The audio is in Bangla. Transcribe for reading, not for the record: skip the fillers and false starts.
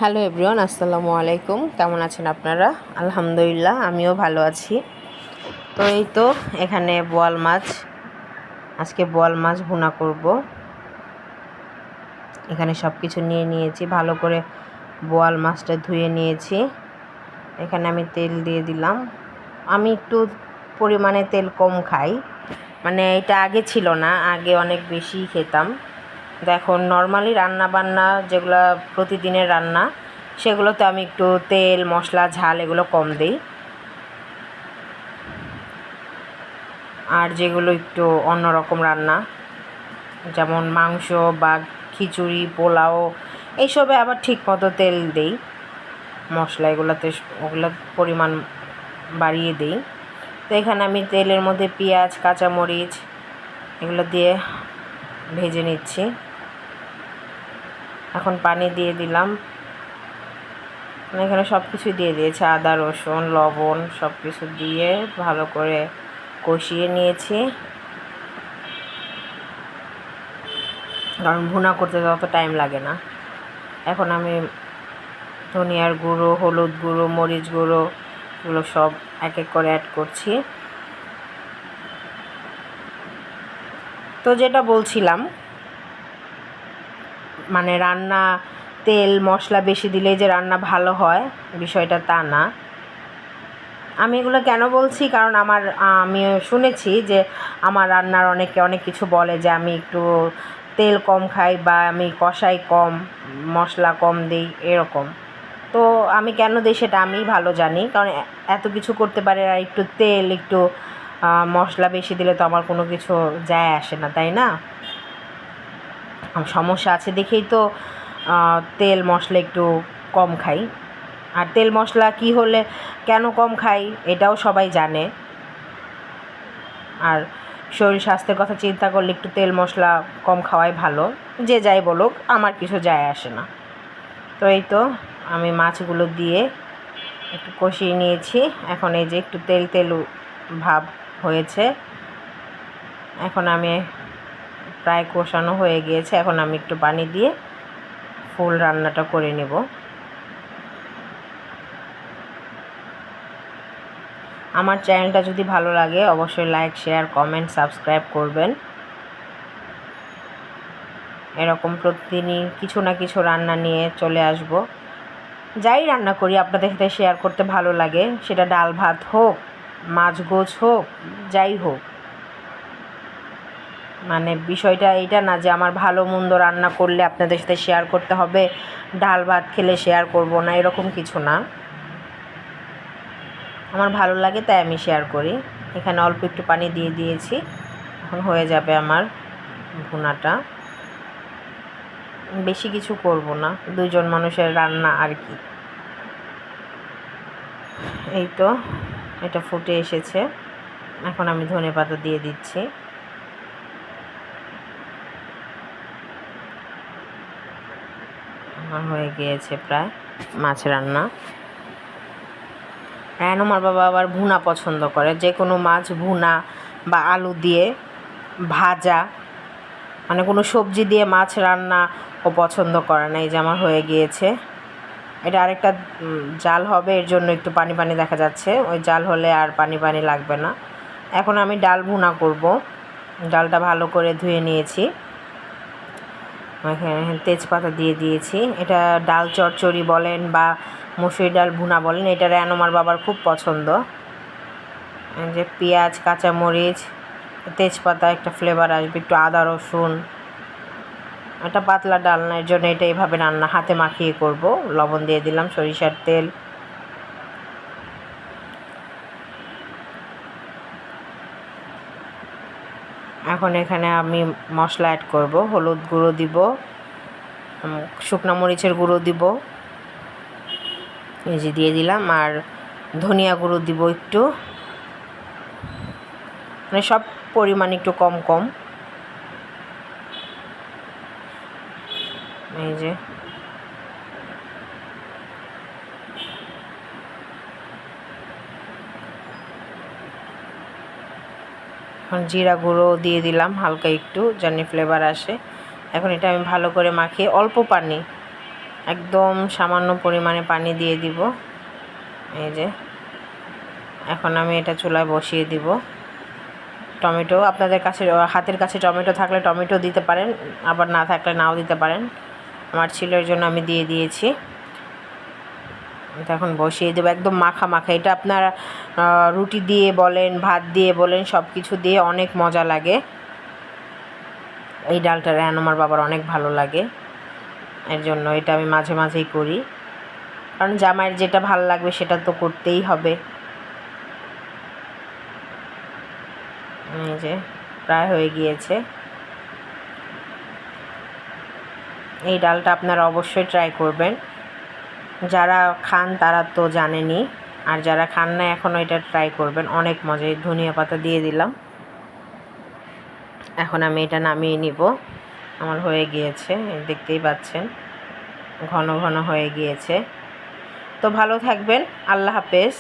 হ্যালো এভরিওয়ান, আসসালামু আলাইকুম। কেমন আছেন আপনারা? আলহামদুলিল্লাহ, আমিও ভালো আছি। তো এই তো এখানে বোয়াল মাছ, আজকে বোয়াল মাছ ভুনা করব। এখানে সব কিছু নিয়ে নিয়েছি, ভালো করে বোয়াল মাছটা ধুয়ে নিয়েছি। এখানে আমি তেল দিয়ে দিলাম। আমি একটু পরিমাণে তেল কম খাই, মানে এটা আগে ছিল না, আগে অনেক বেশি খেতাম। এখন নর্মালি রান্না বান্না যেগুলো প্রতিদিনের রান্না, সেগুলোতে আমি একটু তেল মশলা ঝাল এগুলো কম দিই। আর যেগুলো একটু অন্যরকম রান্না, যেমন মাংস বা খিচুড়ি পোলাও, এইসবে আবার ঠিক মতো তেল দিই, মশলা এগুলোতে ওগুলোর পরিমাণ বাড়িয়ে দিই। তো এখানে আমি তেলের মধ্যে পেঁয়াজ কাঁচামরিচ এগুলো দিয়ে ভেজে নিচ্ছি। এখন পানি দিয়ে দিলাম, এখানে সব কিছু দিয়ে দিয়েছি, আদা রসুন লবণ সব কিছু দিয়ে ভালো করে কষিয়ে নিয়েছি, কারণ ভুনা করতে তত টাইম লাগে না। এখন আমি ধনিয়ার গুঁড়ো, হলুদ গুঁড়ো, মরিচ গুঁড়ো এগুলো সব এক এক করে অ্যাড করছি। তো যেটা বলছিলাম, মানে রান্না তেল মশলা বেশি দিলেই যে রান্না ভালো হয় বিষয়টা তা না। আমি এগুলো কেন বলছি, কারণ আমি শুনেছি যে আমার রান্নার অনেকে অনেক কিছু বলে যে আমি একটু তেল কম খাই বা আমি কষাই কম, মশলা কম দিই এরকম। তো আমি কেন দিই সেটা আমিই ভালো জানি, কারণ এত কিছু করতে পারে আর একটু তেল একটু মশলা বেশি দিলে তো আমার কোনো কিছু যায় আসে না, তাই না? সমস্যা আছে দেখেই তো তেল মশলা একটু কম খাই। আর তেল মশলা কি হলে কেন কম খাই এটাও সবাই জানে। আর শরীর স্বাস্থ্যের কথা চিন্তা করলে একটু তেল মশলা কম খাওয়াই ভালো। যে যাই বলুক, আমার কিছু যায় আসে না। তো এই তো আমি মাছগুলো দিয়ে একটু কষিয়ে নিয়েছি। এখন এই যে একটু তেল তেল ভাব হয়েছে, এখন আমি প্রায় কষানো হয়ে গিয়েছে। এখন আমি একটু পানি দিয়ে ফুল রান্নাটা করে নেব। আমার চ্যানেলটা যদি ভালো লাগে অবশ্যই লাইক শেয়ার কমেন্ট সাবস্ক্রাইব করবেন। এরকম প্রতিদিনই কিছু না কিছু রান্না নিয়ে চলে আসব। যাই রান্না করি আপনাদের সাথে শেয়ার করতে ভালো লাগে, সেটা ডাল ভাত হোক, মাছ গোছ হোক, যাই হোক। মানে বিষয়টা এইটা না যে আমার ভালো মন্দ রান্না করলে আপনাদের সাথে শেয়ার করতে হবে, ডাল ভাত খেলে শেয়ার করব না, এরকম কিছু না। আমার ভালো লাগে তাই আমি শেয়ার করি। এখানে অল্প একটু পানি দিয়ে দিয়েছি, এখন হয়ে যাবে আমার ভুনাটা। বেশি কিছু করব না, দুইজন মানুষের রান্না আর কি। এই তো এটা ফুটে এসেছে, এখন আমি ধনেপাতা দিয়ে দিচ্ছি। আমার হয়ে গিয়েছে প্রায় মাছ রান্না। আমার বাবা আবার ভুনা পছন্দ করে, যে কোনো মাছ ভুনা বা আলু দিয়ে ভাজা, মানে কোনো সবজি দিয়ে মাছ রান্না ও পছন্দ করে না। এই যে আমার হয়ে গিয়েছে, এটা আরেকটা জাল হবে, এর জন্য একটু পানি পানি দেখা যাচ্ছে। ওই জাল হলে আর পানি পানি লাগবে না। এখন আমি ডাল ভুনা করব। ডালটা ভালো করে ধুয়ে নিয়েছি, এখানে তেজপাতা দিয়ে দিয়েছি। এটা ডাল চচ্চড়ি বলেন বা মুসুরি ডাল ভুনা বলেন, এটা আমার বাবার খুব পছন্দ। যে পেঁয়াজ কাঁচামরিচ তেজপাতা একটা ফ্লেভার আসবে, একটু আদা রসুন। এটা পাতলা ডালনার জন্য এটা এইভাবে রান্না হাতে মাখিয়ে করব। লবণ দিয়ে দিলাম, সরিষার তেল। এখন এখানে আমি মশলা অ্যাড করব, হলুদ গুঁড়ো দিব, শুকনো মরিচের গুঁড়ো দিব, এই যে দিয়ে দিলাম, আর ধনিয়া গুঁড়ো দিব একটু, মানে সব পরিমাণ একটু কম কম। এই যে এখন জিরা গুঁড়ো দিয়ে দিলাম হালকা একটু, যেন ফ্লেভার আসে। এখন এটা আমি ভালো করে মাখিয়ে অল্প পানি, একদম সামান্য পরিমাণে পানি দিয়ে দিব। এই যে এখন আমি এটা চুলায় বসিয়ে দিব। টমেটো আপনাদের কাছে হাতের কাছে টমেটো থাকলে টমেটো দিতে পারেন, আবার না থাকলে নাও দিতে পারেন। আমার ছিল এর জন্য আমি দিয়ে দিয়েছি। এটা এখন বসিয়ে দেবো একদম মাখা মাখা। এটা আপনার রুটি দিয়ে বলেন, ভাত দিয়ে বলেন, সব কিছু দিয়ে অনেক মজা লাগে। এই ডালটা রায়হান আমার বাবার অনেক ভালো লাগে, এর জন্য এটা আমি মাঝে মাঝেই করি, কারণ জামাইয়ের যেটা ভালো লাগবে সেটা তো করতেই হবে। এই যে প্রায় হয়ে গিয়েছে। এই ডালটা আপনারা অবশ্যই ট্রাই করবেন। যারা খান তারা তো জানেনই, আর যারা খান না এখনও এটা ট্রাই করবেন, অনেক মজা। ধনিয়া পাতা দিয়ে দিলাম। এখন আমি এটা নামিয়ে নিব। আমার হয়ে গিয়েছে, দেখতেই পাচ্ছেন ঘন ঘন হয়ে গিয়েছে। তো ভালো থাকবেন, আল্লাহ হাফেজ।